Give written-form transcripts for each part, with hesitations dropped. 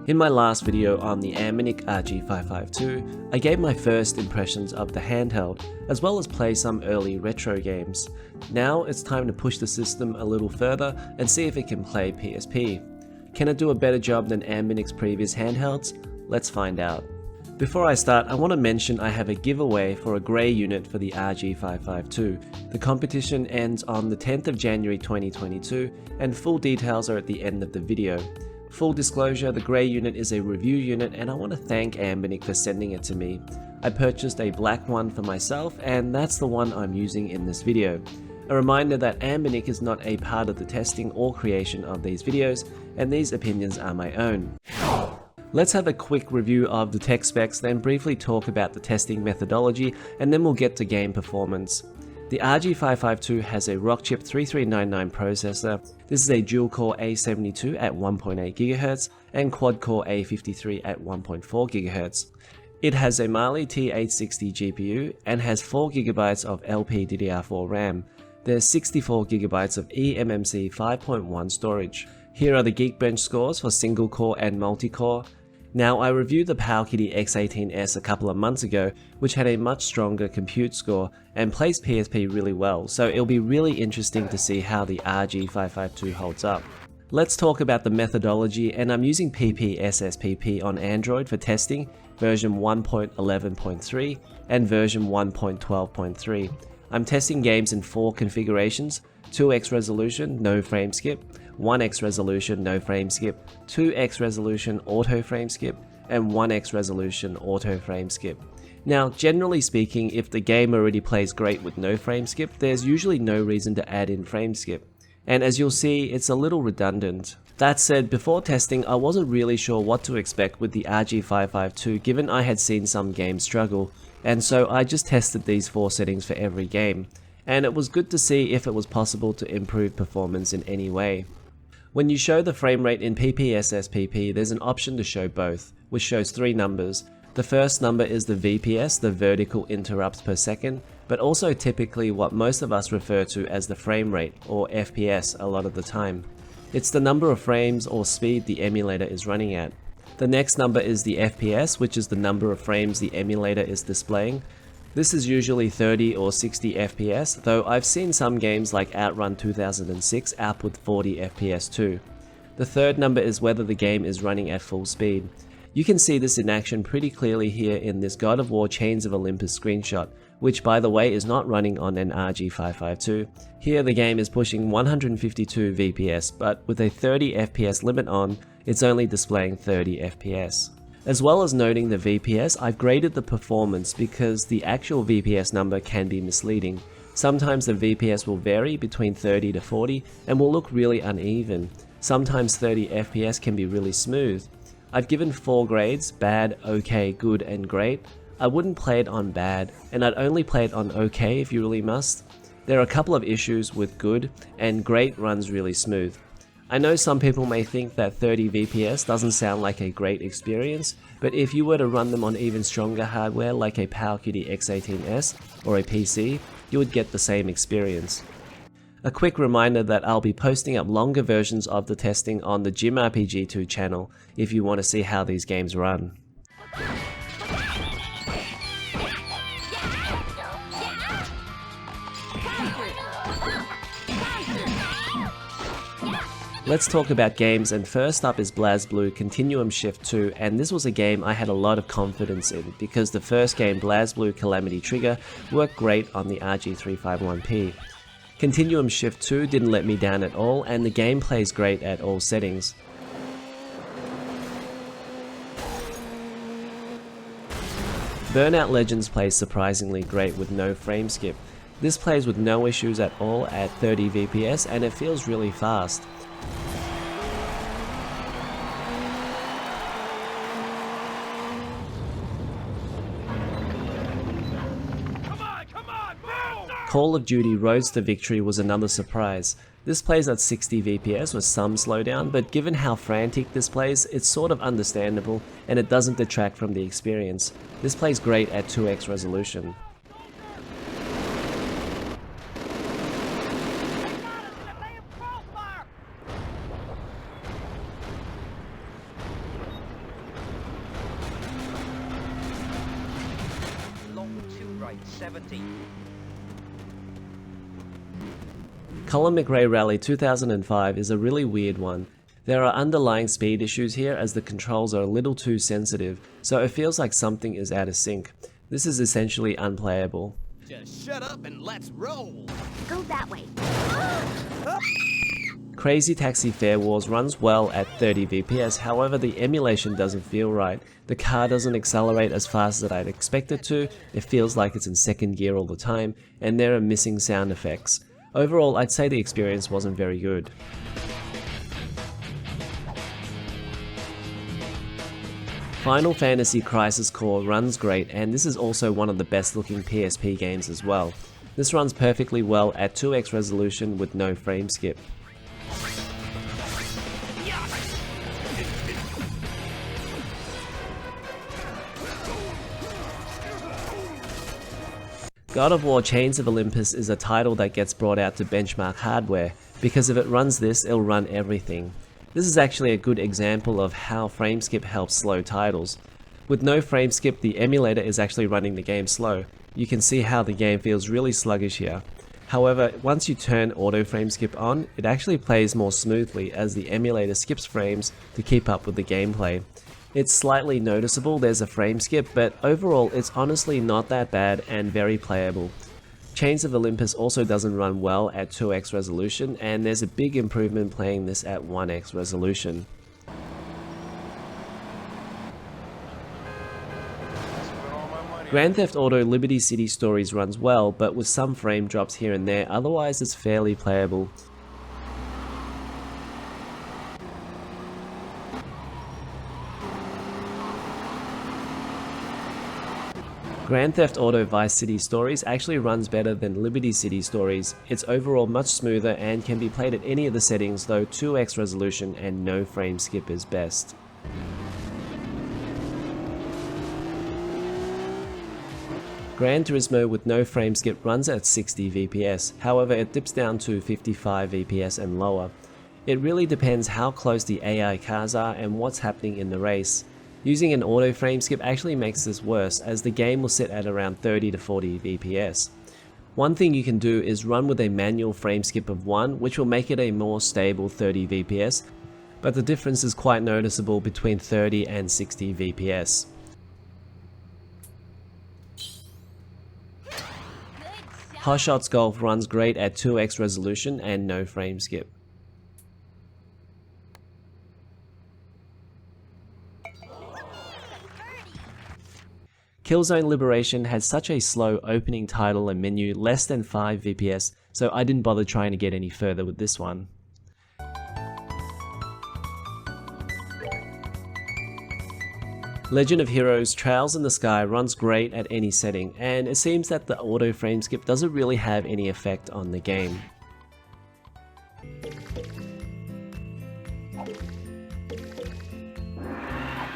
In my last video on the Anbernic RG552, I gave my first impressions of the handheld, as well as play some early retro games. Now it's time to push the system a little further and see if it can play PSP. Can it do a better job than Anbernic's previous handhelds? Let's find out. Before I start, I want to mention I have a giveaway for a grey unit for the RG552. The competition ends on the 10th of January 2022 and full details are at the end of the video. Full disclosure, the grey unit is a review unit and I want to thank Anbernic for sending it to me. I purchased a black one for myself and that's the one I'm using in this video. A reminder that Anbernic is not a part of the testing or creation of these videos, and these opinions are my own. Let's have a quick review of the tech specs, then briefly talk about the testing methodology, and then we'll get to game performance. The RG552 has a Ratchet 3399 processor. This is a dual-core A72 at 1.8 GHz and quad-core A53 at 1.4 GHz. It has a Mali T860 GPU and has 4 GB of LPDDR4 RAM. There's 64 GB of eMMC 5.1 storage. Here are the Geekbench scores for single-core and multi-core. Now, I reviewed the Valkyria X18S a couple of months ago, which had a much stronger compute score and plays PSP really well, so it'll be really interesting to see how the RG552 holds up. Let's talk about the methodology, and I'm using PPSSPP on Android for testing, version 1.11.3 and version 1.12.3. I'm testing games in 4 configurations: 2x resolution, no frame skip, 1x resolution, no frame skip, 2x resolution, auto frame skip, and 1x resolution, auto frame skip. Now, generally speaking, if the game already plays great with no frame skip, there's usually no reason to add in frame skip. And as you'll see, it's a little redundant. That said, before testing, I wasn't really sure what to expect with the RG552 given I had seen some games struggle, and so I just tested these 4 settings for every game. And it was good to see if it was possible to improve performance in any way. When you show the frame rate in PPSSPP, there's an option to show both, which shows 3 numbers. The first number is the VPS, the vertical interrupts per second, but also typically what most of us refer to as the frame rate, or FPS a lot of the time. It's the number of frames or speed the emulator is running at. The next number is the FPS, which is the number of frames the emulator is displaying. This is usually 30 or 60 FPS, though I've seen some games like Outrun 2006 output 40 FPS too. The third number is whether the game is running at full speed. You can see this in action pretty clearly here in this God of War Chains of Olympus screenshot, which by the way is not running on an RG552. Here the game is pushing 152 VPS, but with a 30 FPS limit on, it's only displaying 30 FPS. As well as noting the VPS, I've graded the performance because the actual VPS number can be misleading. Sometimes the VPS will vary between 30 to 40 and will look really uneven. Sometimes 30 FPS can be really smooth. I've given 4 grades: bad, okay, good, and great. I wouldn't play it on bad, and I'd only play it on okay if you really must. There are a couple of issues with good, and great runs really smooth. I know some people may think that 30 VPS doesn't sound like a great experience, but if you were to run them on even stronger hardware like a Valkyria X18S or a PC, you would get the same experience. A quick reminder that I'll be posting up longer versions of the testing on the GymRPG2 channel if you want to see how these games run. Let's talk about games, and first up is Blazblue Continuum Shift 2, and this was a game I had a lot of confidence in because the first game, Blazblue Calamity Trigger, worked great on the RG351P. Continuum Shift 2 didn't let me down at all, and the game plays great at all settings. Burnout Legends plays surprisingly great with no frame skip. This plays with no issues at all at 30 VPS and it feels really fast. Call of Duty Roads to Victory was another surprise. This plays at 60 VPS with some slowdown, but given how frantic this plays, it's sort of understandable and it doesn't detract from the experience. This plays great at 2x resolution. rate 70. Colin McRae Rally 2005 is a really weird one. There are underlying speed issues here as the controls are a little too sensitive, so it feels like something is out of sync. This is essentially unplayable. Just shut up and let's roll. Go that way. Crazy Taxi Fair Wars runs well at 30 FPS, however the emulation doesn't feel right. The car doesn't accelerate as fast as I'd expect it to, it feels like it's in second gear all the time, and there are missing sound effects. Overall, I'd say the experience wasn't very good. Final Fantasy Crisis Core runs great, and this is also one of the best looking PSP games as well. This runs perfectly well at 2x resolution with no frame skip. God of War Chains of Olympus is a title that gets brought out to benchmark hardware, because if it runs this, it'll run everything. This is actually a good example of how frameskip helps slow titles. With no frameskip, the emulator is actually running the game slow. You can see how the game feels really sluggish here. However, once you turn auto frameskip on, it actually plays more smoothly as the emulator skips frames to keep up with the gameplay. It's slightly noticeable there's a frame skip, but overall it's honestly not that bad and very playable. Chains of Olympus also doesn't run well at 2x resolution, and there's a big improvement playing this at 1x resolution. Grand Theft Auto Liberty City Stories runs well, but with some frame drops here and there, otherwise it's fairly playable. Grand Theft Auto Vice City Stories actually runs better than Liberty City Stories. It's overall much smoother and can be played at any of the settings, though 2x resolution and no frame skip is best. Gran Turismo with no frame skip runs at 60 FPS, however it dips down to 55 FPS and lower. It really depends how close the AI cars are and what's happening in the race. Using an auto frame skip actually makes this worse, as the game will sit at around 30 to 40 FPS. One thing you can do is run with a manual frame skip of 1, which will make it a more stable 30 FPS, but the difference is quite noticeable between 30 and 60 FPS. Hot Shots Golf runs great at 2x resolution and no frame skip. Killzone Liberation has such a slow opening title and menu, less than 5 FPS, so I didn't bother trying to get any further with this one. Legend of Heroes Trails in the Sky runs great at any setting, and it seems that the auto frame skip doesn't really have any effect on the game.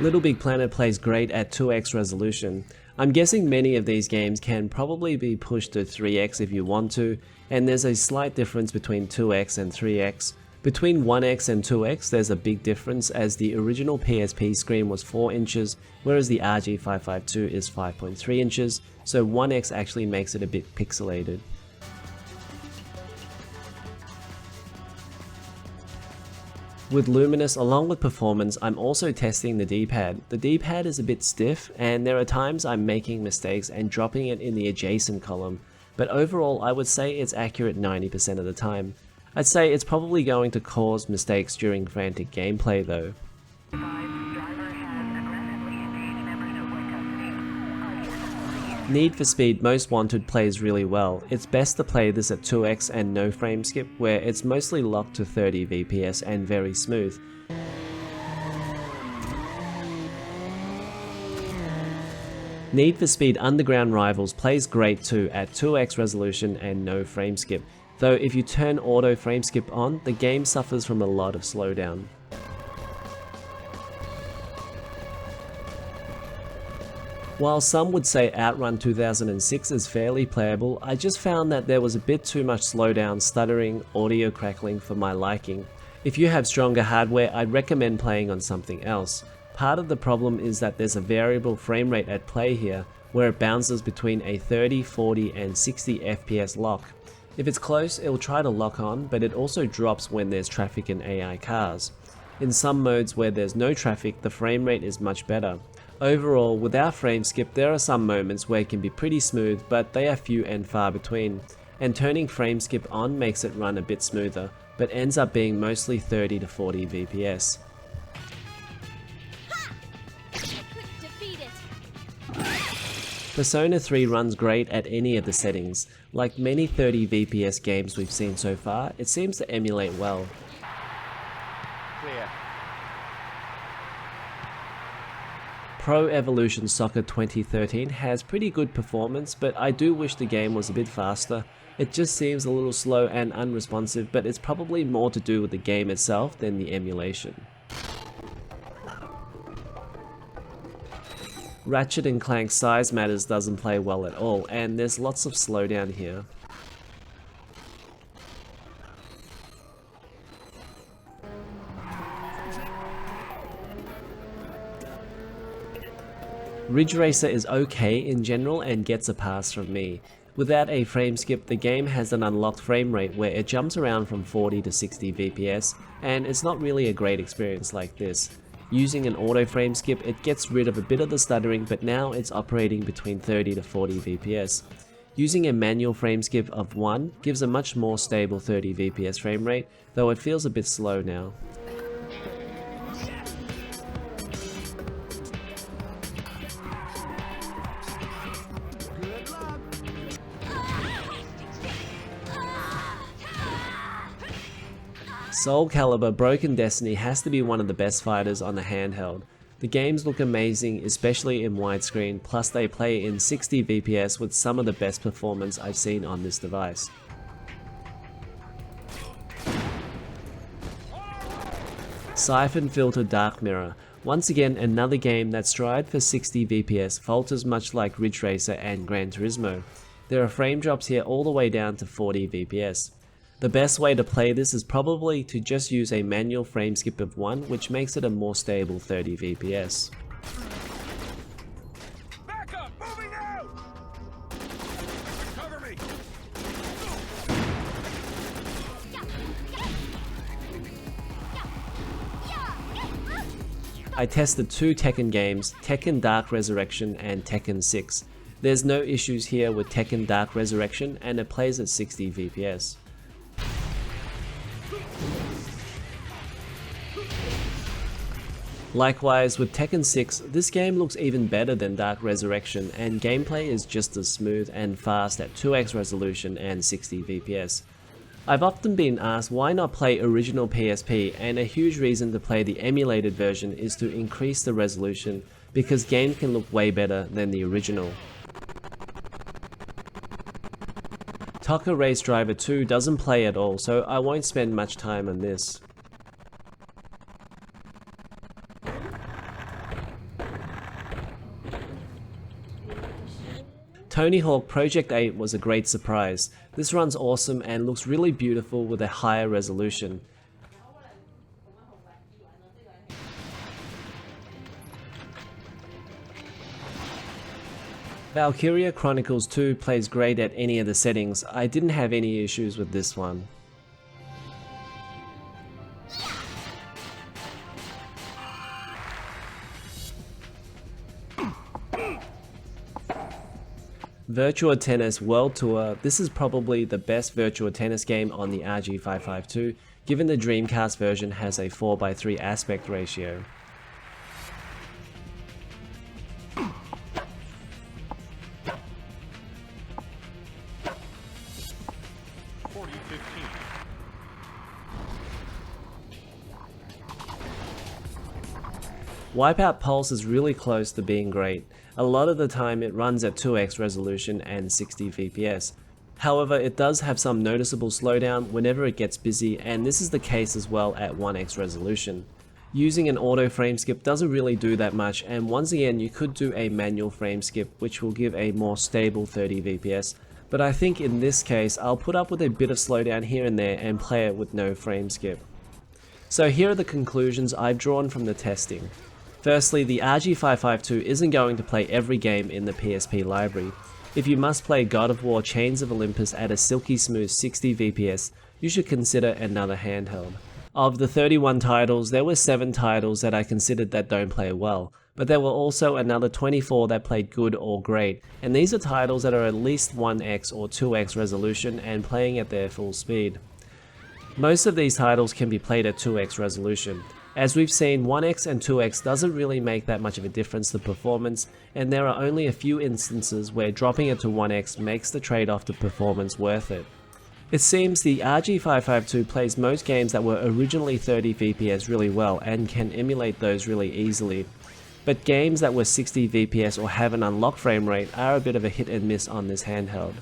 Little Big Planet plays great at 2x resolution. I'm guessing many of these games can probably be pushed to 3x if you want to, and there's a slight difference between 2x and 3x. Between 1x and 2x there's a big difference, as the original PSP screen was 4 inches, whereas the RG552 is 5.3 inches, so 1x actually makes it a bit pixelated. With Luminous, along with performance, I'm also testing the D-pad. The D-pad is a bit stiff, and there are times I'm making mistakes and dropping it in the adjacent column, but overall I would say it's accurate 90% of the time. I'd say it's probably going to cause mistakes during frantic gameplay though. Need for Speed Most Wanted plays really well. It's best to play this at 2x and no frame skip, where it's mostly locked to 30 FPS and very smooth. Need for Speed Underground Rivals plays great too at 2x resolution and no frame skip, though if you turn auto frame skip on, the game suffers from a lot of slowdown. While some would say Outrun 2006 is fairly playable, I just found that there was a bit too much slowdown, stuttering, audio crackling for my liking. If you have stronger hardware, I'd recommend playing on something else. Part of the problem is that there's a variable frame rate at play here, where it bounces between a 30, 40 and 60 FPS lock. If it's close, it'll try to lock on, but it also drops when there's traffic and AI cars. In some modes where there's no traffic, the frame rate is much better. Overall, without frame skip, there are some moments where it can be pretty smooth, but they are few and far between. And turning frame skip on makes it run a bit smoother, but ends up being mostly 30 to 40 VPS. Persona 3 runs great at any of the settings. Like many 30 VPS games we've seen so far, it seems to emulate well. Clear. Pro Evolution Soccer 2013 has pretty good performance, but I do wish the game was a bit faster. It just seems a little slow and unresponsive, but it's probably more to do with the game itself than the emulation. Ratchet and Clank Size Matters doesn't play well at all, and there's lots of slowdown here. Ridge Racer is okay in general and gets a pass from me. Without a frame skip, the game has an unlocked frame rate where it jumps around from 40 to 60 VPS, and it's not really a great experience like this. Using an auto frame skip, it gets rid of a bit of the stuttering, but now it's operating between 30 to 40 VPS. Using a manual frame skip of 1 gives a much more stable 30 VPS frame rate, though it feels a bit slow now. SoulCalibur Broken Destiny has to be one of the best fighters on the handheld. The games look amazing, especially in widescreen, plus they play in 60 VPS with some of the best performance I've seen on this device. Syphon Filter Dark Mirror. Once again, another game that strive for 60 VPS falters much like Ridge Racer and Gran Turismo. There are frame drops here all the way down to 40 VPS. The best way to play this is probably to just use a manual frame skip of 1, which makes it a more stable 30 VPS. Back up! Moving out! Cover me! I tested 2 Tekken games, Tekken Dark Resurrection and Tekken 6. There's no issues here with Tekken Dark Resurrection and it plays at 60 VPS. Likewise with Tekken 6, this game looks even better than Dark Resurrection and gameplay is just as smooth and fast at 2x resolution and 60 VPS. I've often been asked why not play original PSP, and a huge reason to play the emulated version is to increase the resolution because games can look way better than the original. TOCA Race Driver 2 doesn't play at all, so I won't spend much time on this. Tony Hawk Project 8 was a great surprise. This runs awesome and looks really beautiful with a higher resolution. Valkyria Chronicles II plays great at any of the settings. I didn't have any issues with this one. Virtua Tennis World Tour. This is probably the best Virtua Tennis game on the RG552, given the Dreamcast version has a 4:3 aspect ratio. Wipeout Pulse is really close to being great. A lot of the time it runs at 2x resolution and 60 VPS. However, it does have some noticeable slowdown whenever it gets busy, and this is the case as well at 1x resolution. Using an auto frame skip doesn't really do that much, and once again you could do a manual frame skip which will give a more stable 30 VPS, but I think in this case I'll put up with a bit of slowdown here and there and play it with no frame skip. So here are the conclusions I've drawn from the testing. Firstly, the RG552 isn't going to play every game in the PSP library. If you must play God of War Chains of Olympus at a silky smooth 60 FPS, you should consider another handheld. Of the 31 titles, there were 7 titles that I considered that don't play well, but there were also another 24 that played good or great, and these are titles that are at least 1x or 2x resolution and playing at their full speed. Most of these titles can be played at 2x resolution. As we've seen, 1x and 2x doesn't really make that much of a difference to performance, and there are only a few instances where dropping it to 1x makes the trade-off to performance worth it. It seems the RG552 plays most games that were originally 30 FPS really well and can emulate those really easily, but games that were 60 FPS or have an unlocked frame rate are a bit of a hit and miss on this handheld.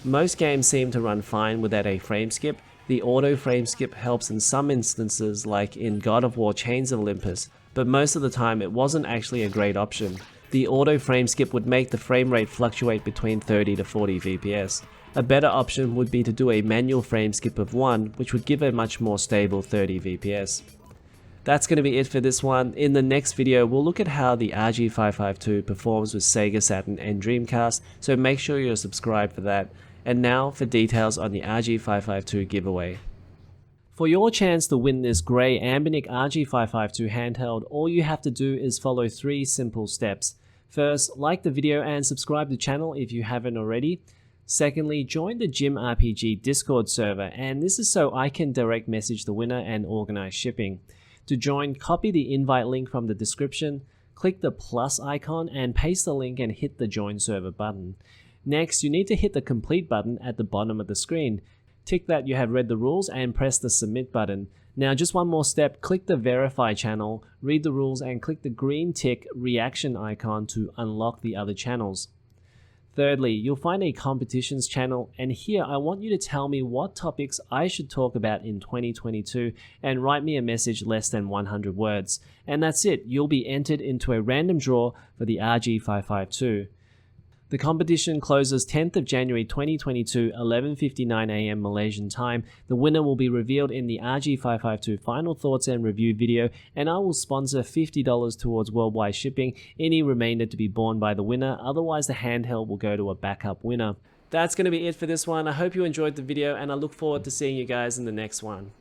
Most games seem to run fine without a frame skip. The auto frame skip helps in some instances, like in God of War Chains of Olympus, but most of the time it wasn't actually a great option. The auto frame skip would make the frame rate fluctuate between 30 to 40 FPS. A better option would be to do a manual frame skip of 1, which would give a much more stable 30 FPS. That's going to be it for this one. In the next video, we'll look at how the RG552 performs with Sega Saturn and Dreamcast, so make sure you're subscribed for that. And now for details on the RG552 giveaway. For your chance to win this grey Anbernic RG552 handheld, all you have to do is follow 3 simple steps. First, like the video and subscribe to the channel if you haven't already. Secondly, join the Gym RPG Discord server, and this is so I can direct message the winner and organize shipping. To join, copy the invite link from the description, click the plus icon and paste the link and hit the join server button. Next, you need to hit the complete button at the bottom of the screen. Tick that you have read the rules and press the submit button. Now just one more step, click the verify channel, read the rules and click the green tick reaction icon to unlock the other channels. Thirdly, you'll find a competitions channel, and here I want you to tell me what topics I should talk about in 2022 and write me a message less than 100 words. And that's it, you'll be entered into a random draw for the RG552. The competition closes 10th of January 2022, 11:59 AM Malaysian time. The winner will be revealed in the RG552 final thoughts and review video, and I will sponsor $50 towards worldwide shipping, any remainder to be borne by the winner, otherwise the handheld will go to a backup winner. That's going to be it for this one. I hope you enjoyed the video and I look forward to seeing you guys in the next one.